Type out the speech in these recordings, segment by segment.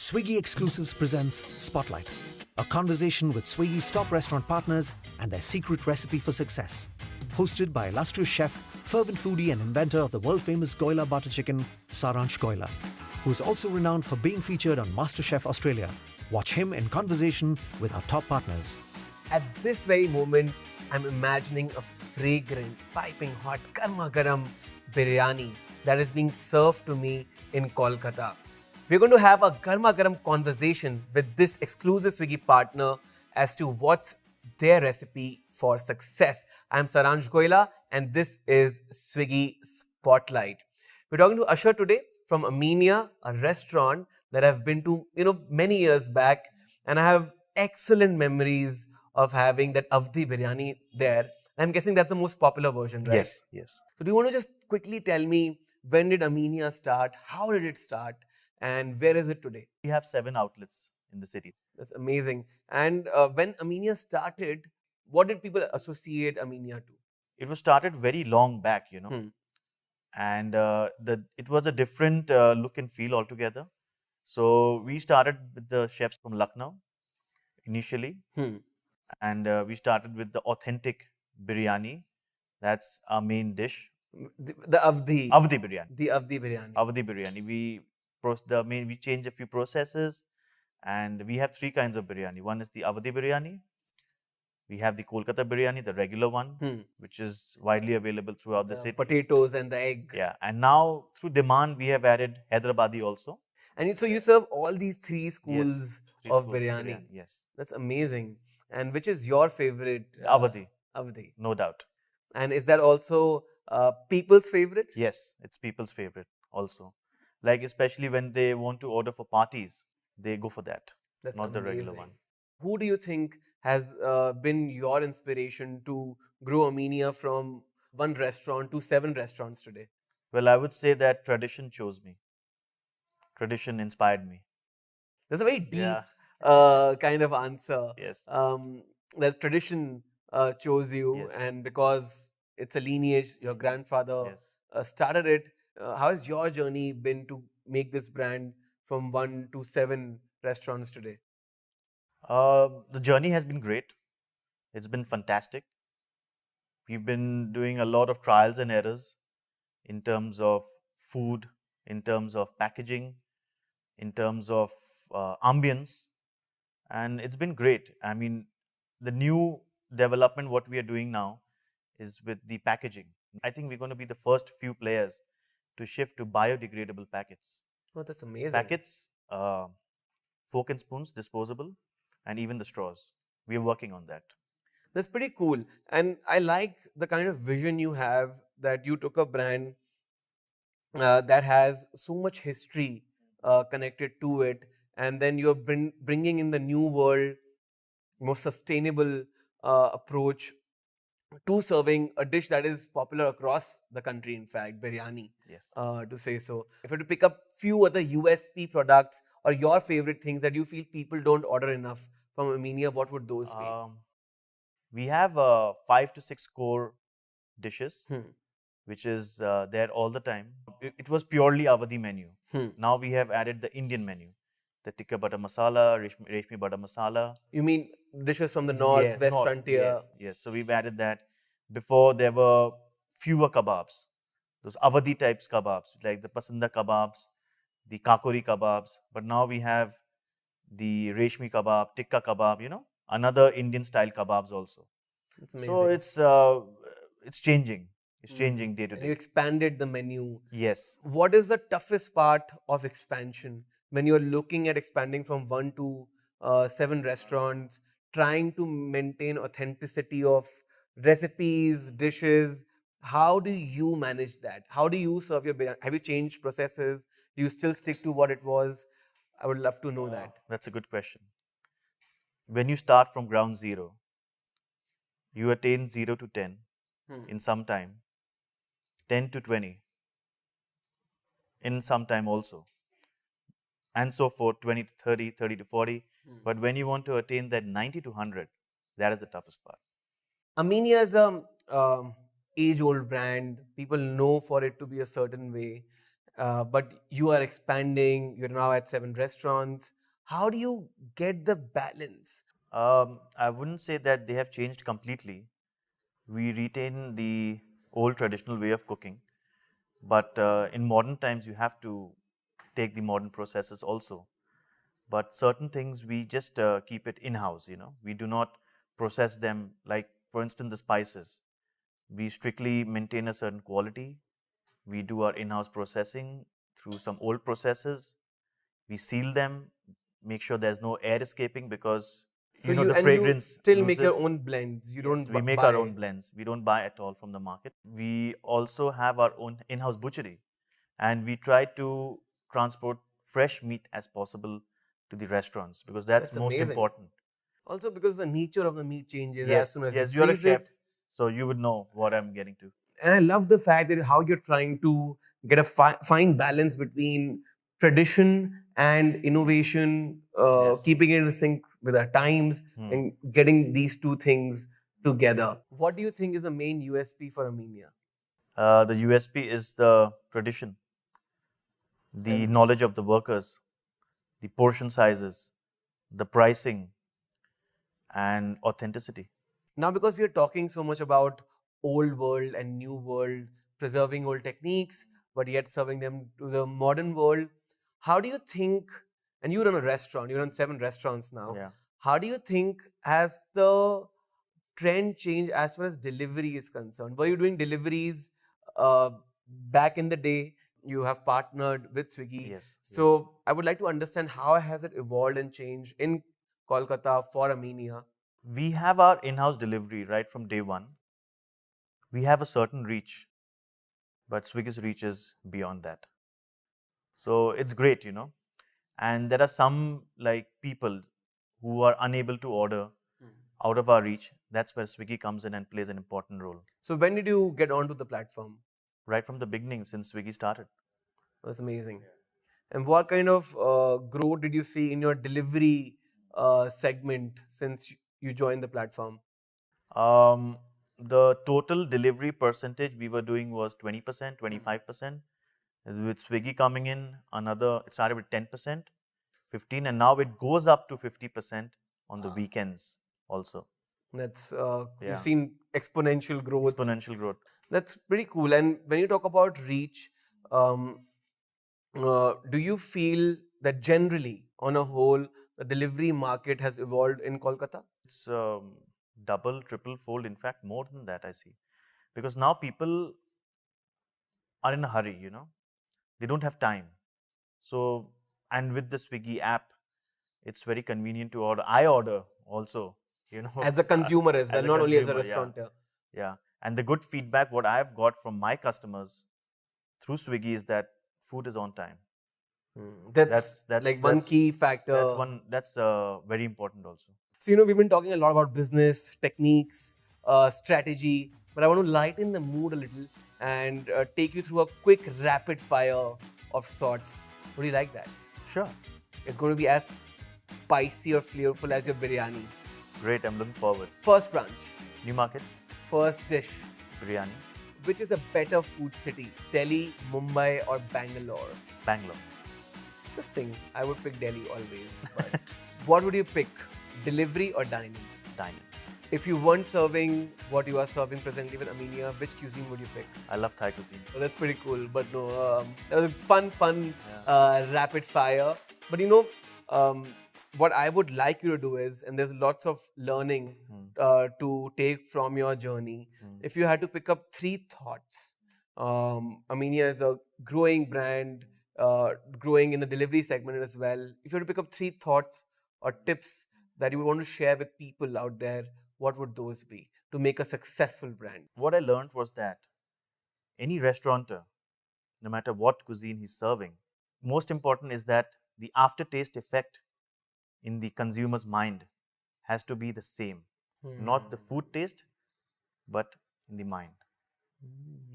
Swiggy Exclusives presents Spotlight, a conversation with Swiggy's top restaurant partners and their secret recipe for success. Hosted by illustrious chef, fervent foodie and inventor of the world-famous Goila butter chicken, Saransh Goila, who is also renowned for being featured on MasterChef Australia. Watch him in conversation with our top partners. At this very moment, I'm imagining a fragrant, piping hot, garma garam biryani that is being served to me in Kolkata. We're going to have a garma garam conversation with this exclusive Swiggy partner as to what's their recipe for success. I'm Saransh Goila and this is Swiggy Spotlight. We're talking to Ather today from Aminia, a restaurant that I've been to, many years back, and I have excellent memories of having that Avdi biryani there. I'm guessing that's the most popular version, right? Yes. So do you want to just quickly tell me, when did Aminia start? How did it start? And where is it today? We have 7 outlets in the city. That's amazing. And when Aminia started, what did people associate Aminia to? It was started very long back, and it was a different look and feel altogether. So we started with the chefs from Lucknow initially, and we started with the authentic biryani. That's our main dish. The Avdi. Avdi biryani. The Avdi biryani. Avdi biryani. We changed a few processes, and we have 3 kinds of biryani. One is the Avdi biryani. We have the Kolkata biryani, the regular one, which is widely available throughout the city. Potatoes and the egg. Yeah, and now through demand, we have added Hyderabadi also. And so you serve all these 3 schools of schools biryani. Yes. That's amazing. And which is your favorite? Avdi. Avdi. No doubt. And is that also people's favorite? Yes, it's people's favorite also. Like especially when they want to order for parties, they go for that. That's not amazing. The regular one. Who do you think has been your inspiration to grow Aminia from 1 restaurant to 7 restaurants today? Well, I would say that tradition chose me. Tradition inspired me. That's a very deep kind of answer. Yes. That tradition chose you, and because it's a lineage, your grandfather started it. How has your journey been to make this brand from 1 to 7 restaurants today? The journey has been great. It's been fantastic. We've been doing a lot of trials and errors in terms of food, in terms of packaging, in terms of ambience, and it's been great. I mean, the new development, what we are doing now, is with the packaging. I think we're going to be the first few players to shift to biodegradable packets. Oh, that's amazing. Packets, fork and spoons, disposable, and even the straws. We are working on that. That's pretty cool. And I like the kind of vision you have, that you took a brand that has so much history connected to it, and then you're bringing in the new world, more sustainable approach to serving a dish that is popular across the country, in fact, biryani, to say so. If you had to pick up few other USP products or your favorite things that you feel people don't order enough from Aminia, what would those be? We have 5 to 6 core dishes, which is there all the time. It was purely Avadi menu. Now we have added the Indian menu. The tikka butter masala, reshmi butter masala. You mean dishes from the north, west frontier? Yes. So we've added that. Before there were fewer kebabs, those Avadi types kebabs, like the pasanda kebabs, the kakori kebabs. But now we have the reshmi kebab, tikka kebab, another Indian style kebabs also. That's amazing. So it's changing. It's changing day to And day. you expanded the menu. Yes. What is the toughest part of expansion when you're looking at expanding from 1 to 7 restaurants, trying to maintain authenticity of recipes, dishes? How do you manage that? How do you serve your biryani? Have you changed processes? Do you still stick to what it was? I would love to know that. That's a good question. When you start from ground zero, you attain 0 to 10 in some time, 10 to 20 in some time also, and so forth, 20 to 30, 30 to 40. But when you want to attain that 90 to 100, that is the toughest part. Aminia is a age-old brand. People know for it to be a certain way. but you are expanding. You're now at 7 restaurants. How do you get the balance? I wouldn't say that they have changed completely. We retain the old traditional way of cooking, but in modern times, you have to take the modern processes also. But certain things we just keep it in house. We do not process them. Like, for instance, the spices. We strictly maintain a certain quality. We do our in house processing through some old processes. We seal them, make sure there's no air escaping because So you the and you fragrance still make your loses. own blends. You Yes, don't we make our buy. own blends. We don't buy at all from the market. We also have our own in house butchery, and we try to transport fresh meat as possible to the restaurants because that's That's most amazing. important. Also, because the nature of the meat changes as Yes, soon as you yes, you're a freeze chef, it. so you would know what I'm getting to. And I love the fact that how you're trying to get a fine balance between tradition and innovation, Yes. keeping it in sync with our times Hmm. and getting these two things together. What do you think is the main USP for Aminia? The USP is the tradition, the knowledge of the workers, the portion sizes, the pricing, and authenticity. Now, because we are talking so much about old world and new world, preserving old techniques, but yet serving them to the modern world, how do you think, and you run a restaurant, you run 7 restaurants now, Yeah. how do you think has the trend changed as far as delivery is concerned? Were you doing deliveries back in the day? You have partnered with Swiggy. Yes. Yes. So I would like to understand how has it evolved and changed in Kolkata for Aminia? We have our in house delivery right from day one. We have a certain reach, but Swiggy's reach is beyond that. So it's great. And there are some like people who are unable to order out of our reach. That's where Swiggy comes in and plays an important role. So when did you get onto the platform? Right from the beginning, since Swiggy started. That's amazing. And what kind of growth did you see in your delivery segment since you joined the platform? The total delivery percentage we were doing was 20%, 25%. With Swiggy coming in, it started with 10%, 15, and now it goes up to 50% on the weekends also. That's you've Yeah, seen exponential growth. exponential growth. That's pretty cool. And when you talk about reach, um, do you feel that generally, on a whole, the delivery market has evolved in Kolkata? It's double, triple fold, in fact, more than that, I see. Because now people are in a hurry. They don't have time. So, and with the Swiggy app, it's very convenient to order. I order also, As a consumer as well, as a not only as a consumer, yeah. restaurateur. Yeah. And the good feedback what I've got from my customers through Swiggy is that food is on time. That's like one key factor. That's very important also. So, we've been talking a lot about business, techniques, strategy, but I want to lighten the mood a little and take you through a quick rapid fire of sorts. Would you like that? Sure. It's going to be as spicy or flavorful as your biryani. Great. I'm looking forward. First branch, New Market, first dish. biryani, Which is a better food city, Delhi, Mumbai, or Bangalore? Bangalore, Interesting. I would pick Delhi always. But what would you pick, delivery or dining? dining. If you weren't serving what you are serving presently with Aminia, which cuisine would you pick? I love Thai cuisine. So that's pretty cool. But no, that was a fun Yeah. rapid fire. But what I would like you to do is, and there's lots of learning to take from your journey. If you had to pick up 3 thoughts, Aminia is a growing brand, growing in the delivery segment as well. If you had to pick up 3 thoughts or tips that you would want to share with people out there, what would those be to make a successful brand? What I learned was that any restaurateur, no matter what cuisine he's serving, most important is that the aftertaste effect in the consumer's mind has to be the same. Not the food taste, but in the mind.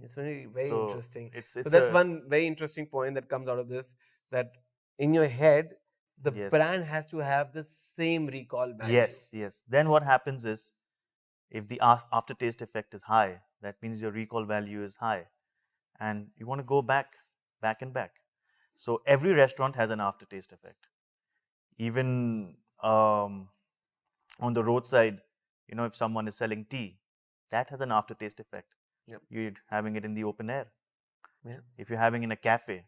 It's very So interesting. it's So it's that's a one very interesting point that comes out of this, that in your head, the yes. brand has to have the same recall value. Yes. Then what happens is, if the aftertaste effect is high, that means your recall value is high, and you want to go back back and back. So every restaurant has an aftertaste effect. Even on the roadside, if someone is selling tea, that has an aftertaste effect. Yep. You're having it in the open air. Yeah. If you're having in a cafe,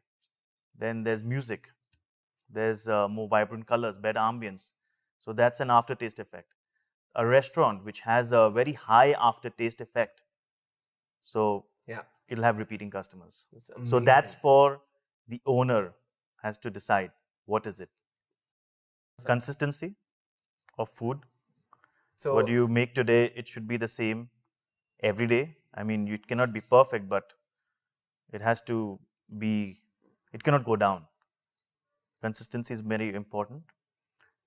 then there's music, there's more vibrant colors, better ambience. So that's an aftertaste effect. A restaurant which has a very high aftertaste effect, so Yeah. it'll have repeating customers. It's So that's amazing. for the owner has to decide what is it. Consistency of food. So What you make today, it should be the same every day. I mean, it cannot be perfect, but it has to be, it cannot go down. Consistency is very important.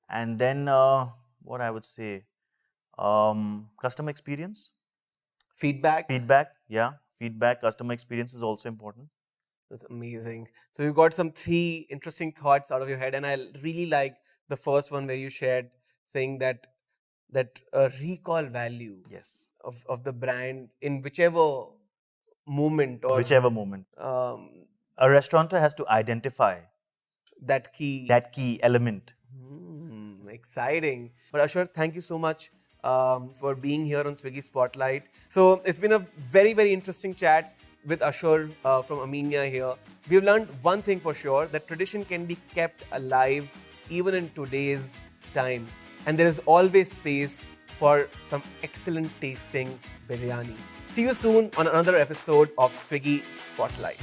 And then what I would say, customer experience. feedback. Feedback, customer experience is also important. That's amazing. So you got some 3 interesting thoughts out of your head, and I really like the first one where you shared saying that recall value Yes. of the brand in whichever moment or Whichever moment. um, A restaurateur has to identify that key. that key element. Exciting. But Ashur, thank you so much for being here on Swiggy Spotlight. So it's been a very, very interesting chat with Ashur from Aminia here. We've learned one thing for sure, that tradition can be kept alive even in today's time. And there is always space for some excellent tasting biryani. See you soon on another episode of Swiggy Spotlight.